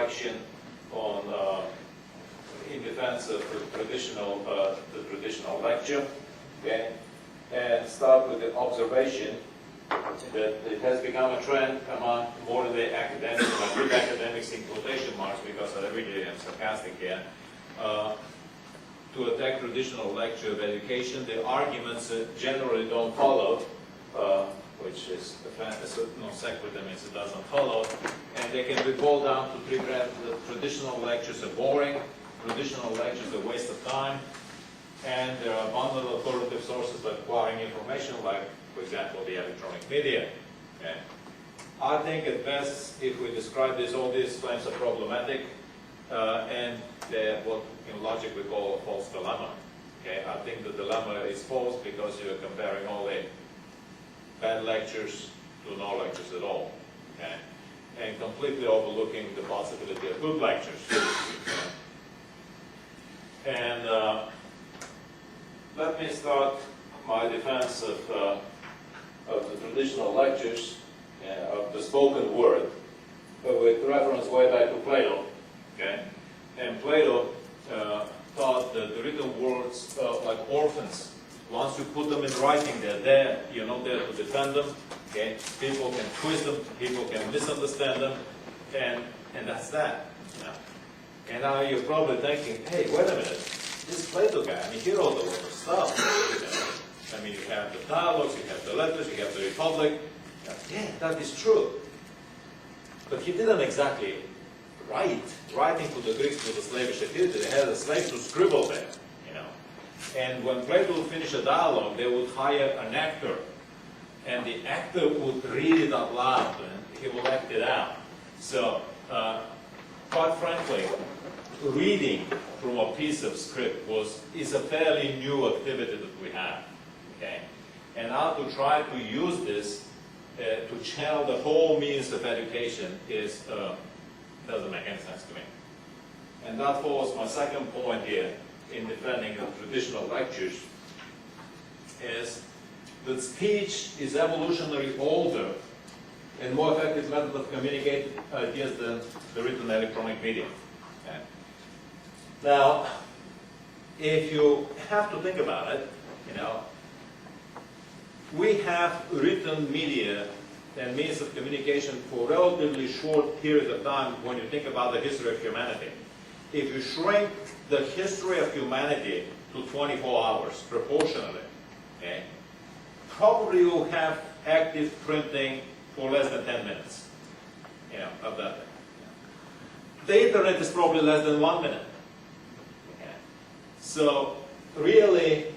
reflection on in defense of the traditional lecture, okay, and start with the observation that it has become a trend among modern-day academics, and I put academics in quotation marks because I really am sarcastic here, to attack traditional lecture of education. The arguments generally don't follow, which is a non sequitur, means it doesn't follow, and they can be boiled down to three graphs. The traditional lectures are boring, traditional lectures are a waste of time, and there are abundant authoritative sources acquiring information, like, for example, the electronic media. Okay. I think at best, if we describe this, all these claims are problematic, and they're what in logic we call a false dilemma. Okay. I think the dilemma is false because you're comparing only bad lectures to no lectures at all, okay, and completely overlooking the possibility of good lectures. Okay. And let me start my defense of the traditional lectures, of the spoken word, with reference way back to Plato. Okay? And Plato thought that the written words like orphans. Once you put them in writing, they're there. You're not there to defend them. Okay? People can twist them, people can misunderstand them, and that's that. Yeah. And now you're probably thinking, hey, wait a minute. This Plato guy, I mean, he wrote a lot of stuff. I mean, you have the dialogues, you have the letters, you have the Republic. Yeah, that is true. But he didn't exactly writing to the Greeks was a slavish activity. They had a slave to scribble there, you know. And when Plato would finish a dialogue, they would hire an actor. And the actor would read it out loud, and he would act it out. So, quite frankly, reading from a piece of script is a fairly new activity that we have, okay? And now to try to use this to channel the whole means of education doesn't make any sense to me. And that follows my second point here in defending the traditional lectures, is that speech is evolutionarily older and more effective method of communicating ideas than the written electronic medium. Okay? Now, if you have to think about it, you know, we have written media and means of communication for a relatively short period of time when you think about the history of humanity. If you shrink the history of humanity to 24 hours proportionally, okay, probably you'll have active printing for less than 10 minutes, you know, of that thing. The internet is probably less than 1 minute. Okay. So really,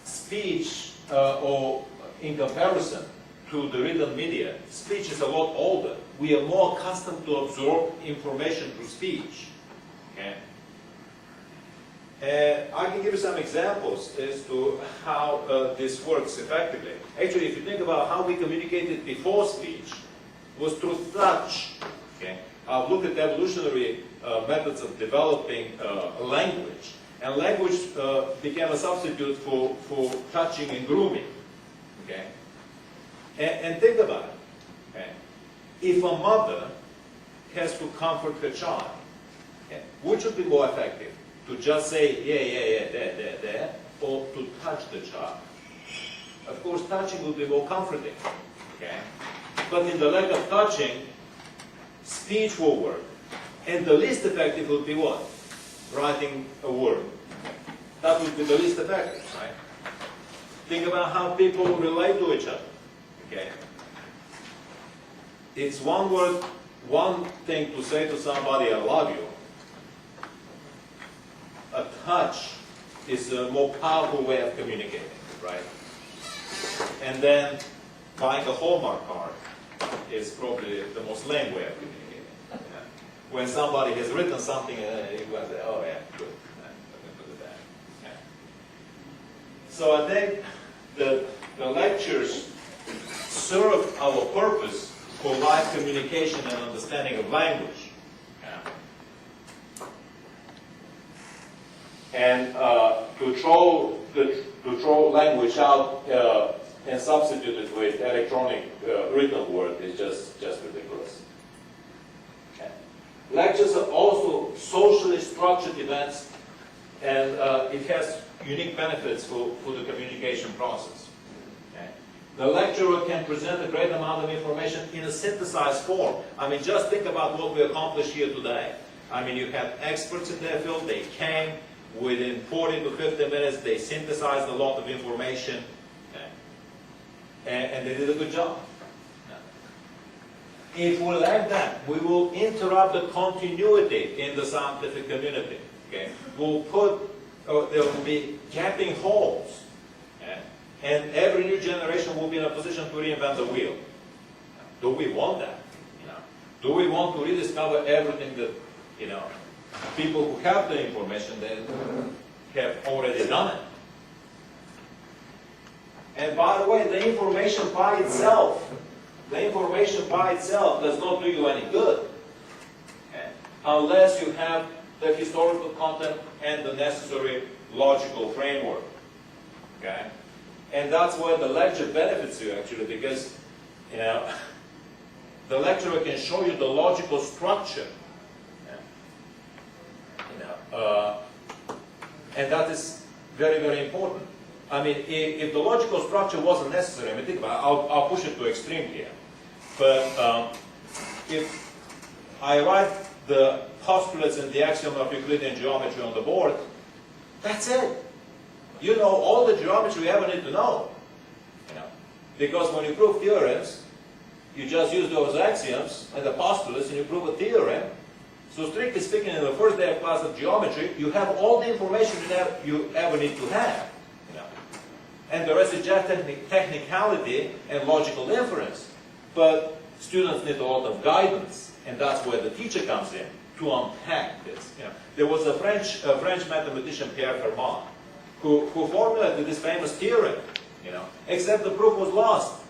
speech, or in comparison to the written media, speech is a lot older. We are more accustomed to absorb information through speech. Okay? I can give you some examples as to how this works effectively. Actually, if you think about how we communicated before speech, was through touch. Okay? Look at evolutionary methods of developing language. And language became a substitute for touching and grooming. Okay? And think about it. Okay? If a mother has to comfort her child, okay, which would be more effective? To just say, yeah, there, or to touch the child? Of course, touching would be more comforting. Okay? But in the lack of touching, speech will work. And the least effective would be what? Writing a word. That would be the least effective, right? Think about how people relate to each other. Okay? It's one word, one thing to say to somebody, I love you. A touch is a more powerful way of communicating, right? And then buying a Hallmark card is probably the most lame way of communicating. Yeah. When somebody has written something, you go say, oh yeah, good. Yeah. So I think the lectures serve our purpose for live communication and understanding of language. And to throw language out and substitute it with electronic written word is just ridiculous. Lectures are also socially structured events, and it has unique benefits for the communication process. Okay? The lecturer can present a great amount of information in a synthesized form. I mean, just think about what we accomplished here today. I mean, you had experts in their field, they came, within 40 to 50 minutes, they synthesized a lot of information, okay? And they did a good job. If we lack that, we will interrupt the continuity in the scientific community. Okay? We'll put, there will be gaping holes. Okay? And every new generation will be in a position to reinvent the wheel. Do we want that? Do we want to rediscover everything that, people who have the information, they have already done it? And by the way, the information by itself does not do you any good, okay, unless you have the historical content and the necessary logical framework. Okay? And that's where the lecture benefits you, actually, because the lecturer can show you the logical structure. And that is very, very important. I mean, if the logical structure wasn't necessary, I mean, think about it, I'll push it to extreme here. But if I write the postulates and the axiom of Euclidean geometry on the board, that's it. You know all the geometry you ever need to know. Because when you prove theorems, you just use those axioms and the postulates and you prove a theorem. So strictly speaking, in the first day of class of geometry, you have all the information you ever need to have. And the rest is just technicality and logical inference. But students need a lot of guidance, and that's where the teacher comes in to unpack this. There was a French mathematician, Pierre Fermat, who formulated this famous theorem. Except the proof was lost.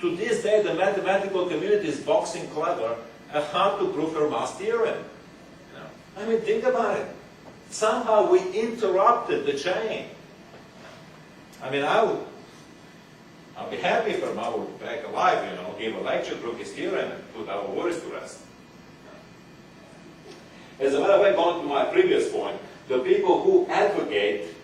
To this day, the mathematical community is boxing clever at how to prove Fermat's theorem. I mean, think about it. Somehow we interrupted the chain. I mean, I'll be happy if Fermat would be back alive, give a lecture, prove his theorem, and put our worries to rest. As a matter of fact, going to my previous point, the people who advocate,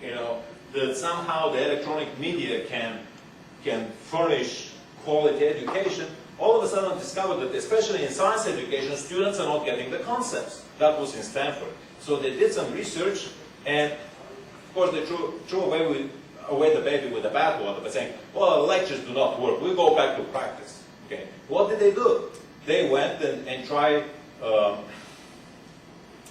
that somehow the electronic media can furnish quality education, all of a sudden discovered that, especially in science education, students are not getting the concepts. That was in Stanford. So they did some research, and of course they threw away the baby with the bathwater by saying, well, lectures do not work. We'll go back to practice. Okay. What did they do? They went and tried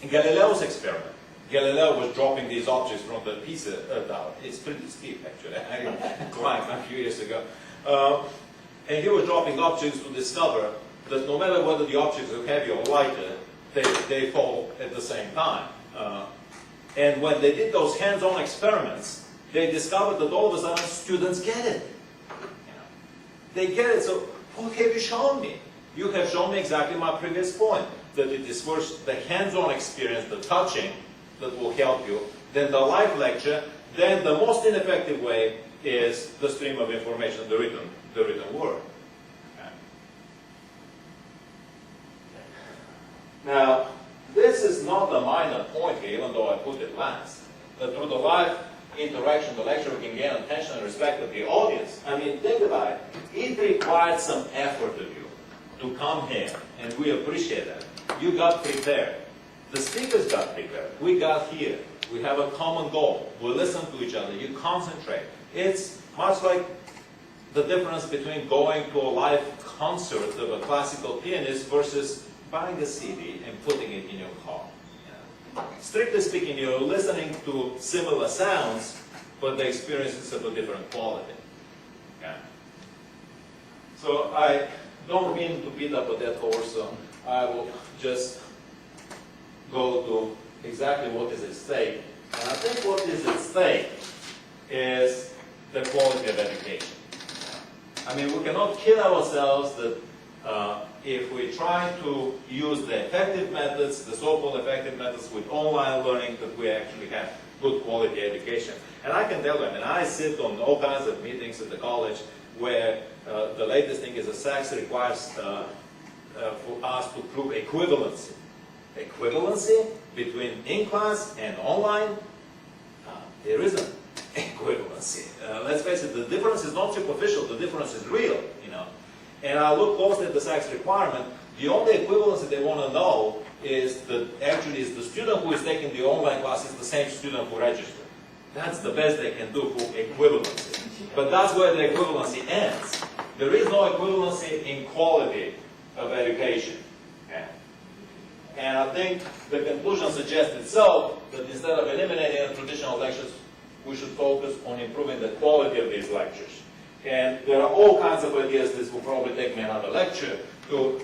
Galileo's experiment. Galileo was dropping these objects from the Pisa tower. It's pretty steep, actually. I climbed a few years ago. And he was dropping objects to discover that no matter whether the objects are heavy or lighter, they fall at the same time. And when they did those hands-on experiments, they discovered that all of a sudden students get it. They get it. So what have you shown me? You have shown me exactly my previous point, that it is first the hands-on experience, the touching, that will help you, then the live lecture, then the most ineffective way is the stream of information, the written word. Okay. Now, this is not a minor point here, even though I put it last. That through the live interaction, the lecturer can gain attention and respect of the audience. I mean, think about it. It required some effort of you to come here, and we appreciate that. You got prepared. The speakers got prepared. We got here. We have a common goal. We listen to each other. You concentrate. It's much like the difference between going to a live concert of a classical pianist versus buying a CD and putting it in your car. Strictly speaking, you're listening to similar sounds, but the experience is of a different quality. Okay. So I don't mean to beat up a dead horse, so I will just go to exactly what is at stake. And I think what is at stake is the quality of education. I mean, we cannot kid ourselves that if we try to use the effective methods, the so-called effective methods with online learning, that we actually have good quality education. And I can tell you, I mean, I sit on all kinds of meetings at the college where the latest thing is a SACS requires for us to prove equivalency. equivalency between in-class and online? There isn't equivalency. Let's face it, the difference is not superficial, the difference is real, you know. And I look closely at the SACS requirement. The only equivalency they want to know is that actually is the student who is taking the online class is the same student who registered. That's the best they can do for equivalency. But that's where the equivalency ends. There is no equivalency in quality of education. Okay? And I think the conclusion suggests itself that instead of eliminating the traditional lectures, we should focus on improving the quality of these lectures. And there are all kinds of ideas. This will probably take me another lecture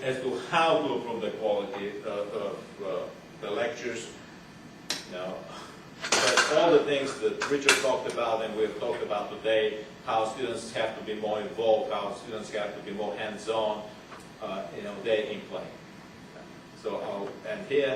as to how to improve the quality of the lectures. You know, but all the things that Richard talked about and we've talked about today, how students have to be more involved, how students have to be more hands-on, you know, day in play. So I'll end here.